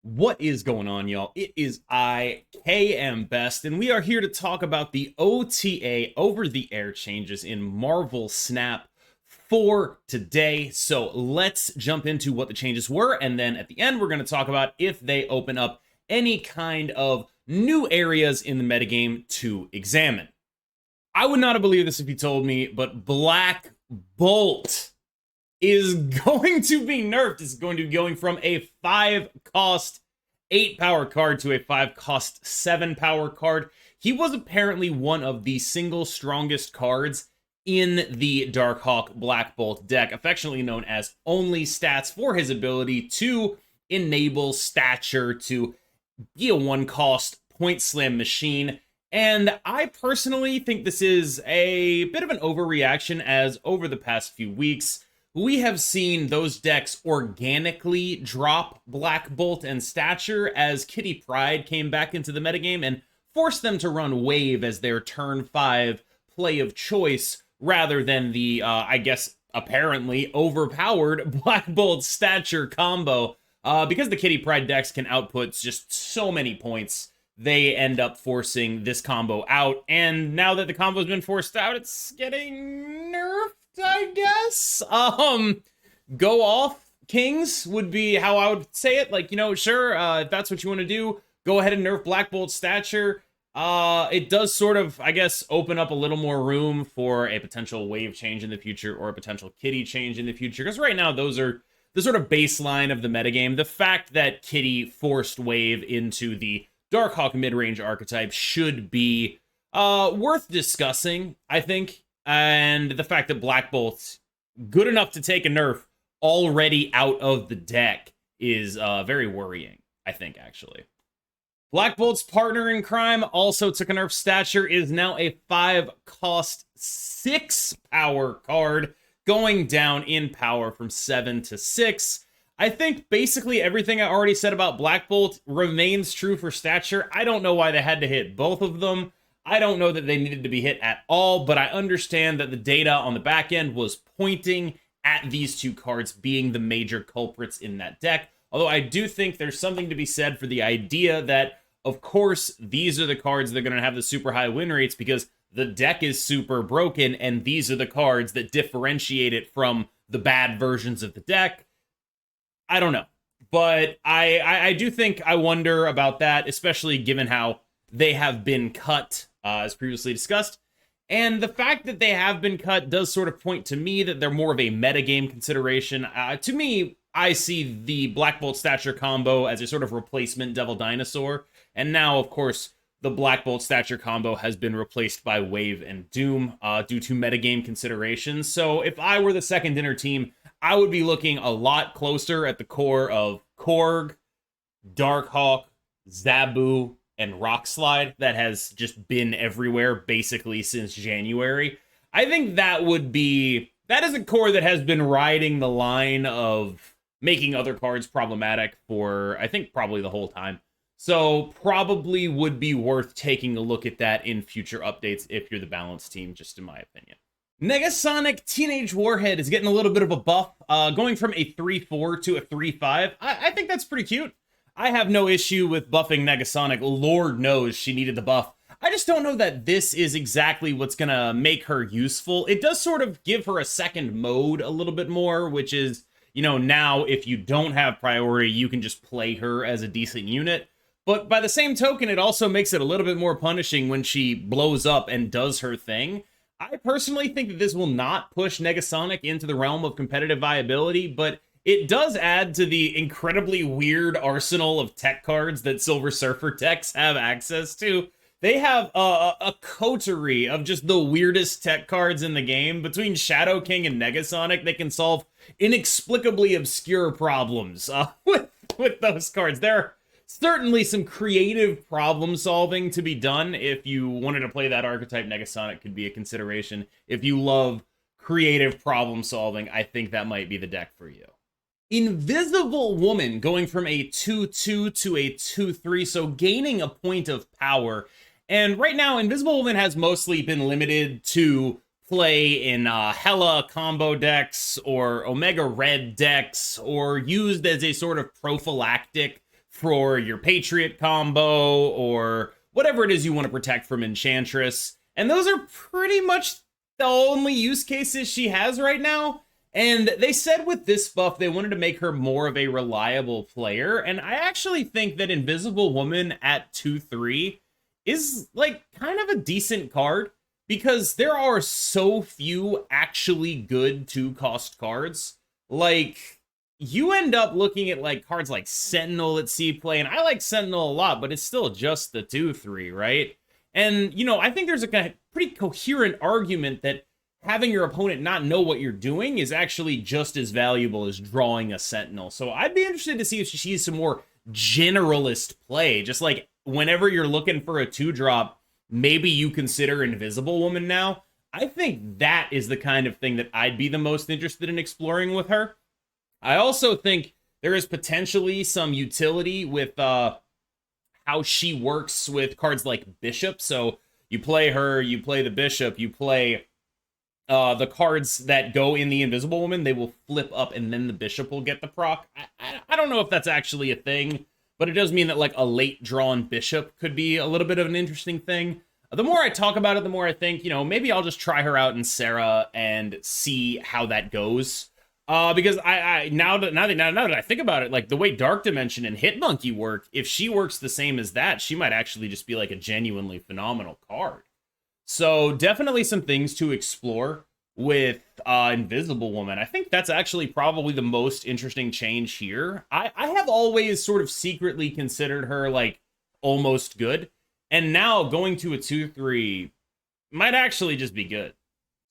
What is going on, y'all? It is I, KM Best, and we are here to talk about the OTA over-the-air changes in Marvel Snap for today. So let's jump into what the changes were, and then at the end, we're going to talk about if they open up any kind of new areas in the metagame to examine. I would not have believed this if you told me, but Black Bolt is going to be nerfed. It's going to be going from a 5-cost 8-power card to a 5-cost 7-power card. He was apparently one of the single strongest cards in the Darkhawk Black Bolt deck, affectionately known as only stats, for his ability to enable Stature to be a 1-cost point slam machine. And I personally think this is a bit of an overreaction, as over the past few weeks, we have seen those decks organically drop Black Bolt and Stature as Kitty Pryde came back into the metagame and forced them to run Wave as their turn 5 play of choice, rather than the, I guess, apparently overpowered Black Bolt Stature combo. Because the Kitty Pryde decks can output just so many points, they end up forcing this combo out. And now that the combo's been forced out, it's getting nerfed, I guess. Go off Kings would be how I would say it. Like, you know, sure, if that's what you want to do, go ahead and nerf Black Bolt Stature. It does sort of, I guess, open up a little more room for a potential Wave change in the future or a potential Kitty change in the future. Because right now, those are the sort of baseline of the metagame. The fact that Kitty forced Wave into the Darkhawk mid-range archetype should be worth discussing, I think. And the fact that Black Bolt's good enough to take a nerf already out of the deck is very worrying, I think, actually. Black Bolt's partner in crime also took a nerf. Stature is now a 5-cost 6-power card, going down in power from 7 to 6. I think basically everything I already said about Black Bolt remains true for Stature. I don't know why they had to hit both of them. I don't know that they needed to be hit at all, but I understand that the data on the back end was pointing at these two cards being the major culprits in that deck. Although I do think there's something to be said for the idea that, of course, these are the cards that are going to have the super high win rates because the deck is super broken, and these are the cards that differentiate it from the bad versions of the deck. I don't know, but I do think I wonder about that, especially given how they have been cut, as previously discussed. And the fact that they have been cut does sort of point to me that they're more of a metagame consideration. To me, I see the Black Bolt Stature combo as a sort of replacement Devil Dinosaur. And now, of course, the Black Bolt Stature combo has been replaced by Wave and Doom due to metagame considerations. So if I were the second dinner team, I would be looking a lot closer at the core of Korg, Darkhawk, Zabu, and Rockslide that has just been everywhere basically since January. I think that is a core that has been riding the line of making other cards problematic for, I think, probably the whole time. So probably would be worth taking a look at that in future updates if you're the balanced team, just in my opinion. Negasonic Teenage Warhead is getting a little bit of a buff, going from a 3-4 to a 3-5. I think that's pretty cute. I have no issue with buffing Negasonic. Lord knows she needed the buff. I just don't know that this is exactly what's going to make her useful. It does sort of give her a second mode a little bit more, which is, you know, now if you don't have priority, you can just play her as a decent unit. But by the same token, it also makes it a little bit more punishing when she blows up and does her thing. I personally think that this will not push Negasonic into the realm of competitive viability, but it does add to the incredibly weird arsenal of tech cards that Silver Surfer techs have access to. They have a coterie of just the weirdest tech cards in the game. Between Shadow King and Negasonic, they can solve inexplicably obscure problems with those cards. There are certainly some creative problem solving to be done. If you wanted to play that archetype, Negasonic could be a consideration. If you love creative problem solving, I think that might be the deck for you. Invisible Woman going from a 2-2 to a 2-3, so gaining a point of power. And right now, Invisible Woman has mostly been limited to play in Hela combo decks or Omega Red decks, or used as a sort of prophylactic for your Patriot combo or whatever it is you want to protect from Enchantress. And those are pretty much the only use cases she has right now. And they said with this buff, they wanted to make her more of a reliable player. And I actually think that Invisible Woman at 2-3 is like kind of a decent card because there are so few actually good 2-cost cards. Like, you end up looking at like cards like Sentinel at C play, and I like Sentinel a lot, but it's still just the 2-3, right? And, you know, I think there's a pretty coherent argument that having your opponent not know what you're doing is actually just as valuable as drawing a Sentinel. So I'd be interested to see if she sees some more generalist play. Just like whenever you're looking for a 2-drop, maybe you consider Invisible Woman now. I think that is the kind of thing that I'd be the most interested in exploring with her. I also think there is potentially some utility with how she works with cards like Bishop. So you play her, you play the Bishop, you play the cards that go in the Invisible Woman, they will flip up and then the Bishop will get the proc. I don't know if that's actually a thing, but it does mean that like a late drawn Bishop could be a little bit of an interesting thing. The more I talk about it, the more I think, you know, maybe I'll just try her out in Sarah and see how that goes. Because now that I think about it, like the way Dark Dimension and Hitmonkey work, if she works the same as that, she might actually just be like a genuinely phenomenal card. So definitely some things to explore with Invisible Woman. I think that's actually probably the most interesting change here. I have always sort of secretly considered her like almost good, and now going to a 2-3 might actually just be good.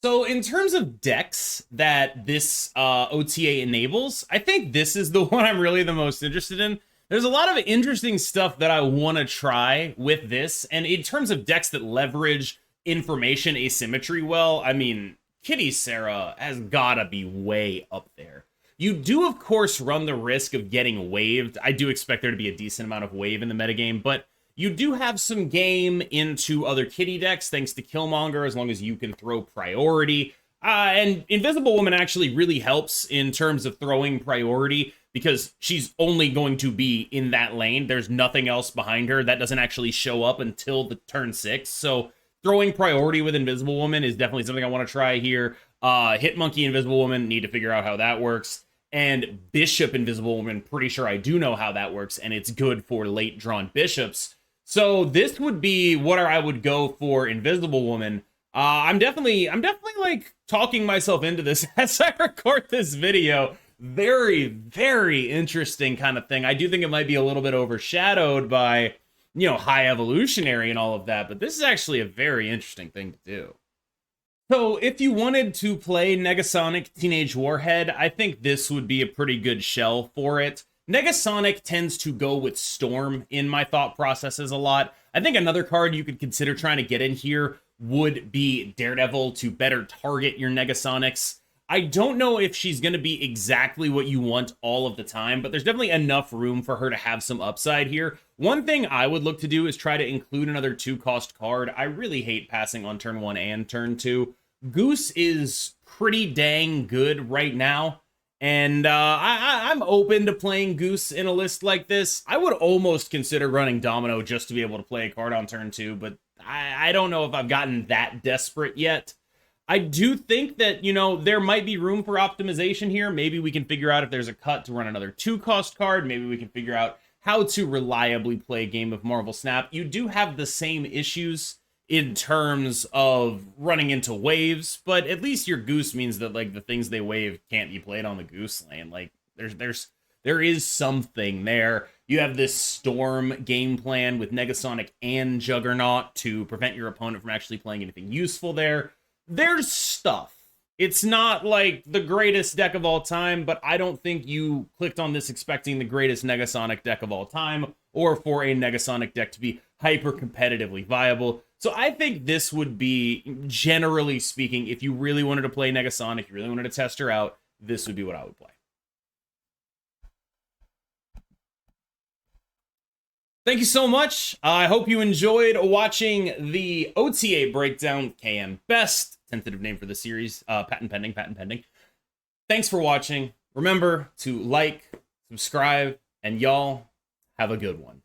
So in terms of decks that this OTA enables, I think this is the one I'm really the most interested in. There's a lot of interesting stuff that I want to try with this, and in terms of decks that leverage information asymmetry well, I mean, Kitty Sarah has gotta be way up there. You do, of course, run the risk of getting waived. I do expect there to be a decent amount of wave in the metagame, but you do have some game into other Kitty decks thanks to Killmonger, as long as you can throw priority. And Invisible Woman actually really helps in terms of throwing priority because she's only going to be in that lane. There's nothing else behind her. That doesn't actually show up until the turn 6. So throwing priority with Invisible Woman is definitely something I want to try here. Hitmonkey Invisible Woman, need to figure out how that works. And Bishop Invisible Woman, pretty sure I do know how that works, and it's good for late drawn Bishops. So this would be what I would go for Invisible Woman. I'm definitely like talking myself into this as I record this video. Very, very interesting kind of thing. I do think it might be a little bit overshadowed by, you know, High Evolutionary and all of that, but this is actually a very interesting thing to do. So if you wanted to play Negasonic Teenage Warhead, I think this would be a pretty good shell for it. Negasonic tends to go with Storm in my thought processes a lot. I think another card you could consider trying to get in here would be Daredevil to better target your Negasonics. I don't know if she's going to be exactly what you want all of the time, but there's definitely enough room for her to have some upside here. One thing I would look to do is try to include another 2-cost card. I really hate passing on turn 1 and turn 2. Goose is pretty dang good right now. And I'm open to playing Goose in a list like this. I would almost consider running Domino just to be able to play a card on turn 2, but I don't know if I've gotten that desperate yet. I do think that, you know, there might be room for optimization here. Maybe we can figure out if there's a cut to run another 2-cost card. Maybe we can figure out how to reliably play a game of Marvel Snap. You do have the same issues in terms of running into waves, but at least your Goose means that like the things they wave can't be played on the Goose lane. Like there is something there. You have this Storm game plan with Negasonic and Juggernaut to prevent your opponent from actually playing anything useful there. There's stuff. It's not like the greatest deck of all time, but I don't think you clicked on this expecting the greatest Negasonic deck of all time or for a Negasonic deck to be hyper competitively viable. So I think this would be, generally speaking, if you really wanted to play Negasonic, you really wanted to test her out, this would be what I would play. Thank you so much. I hope you enjoyed watching the OTA breakdown. KM Best, tentative name for the series. Patent pending, patent pending. Thanks for watching. Remember to like, subscribe, and y'all Have a good one.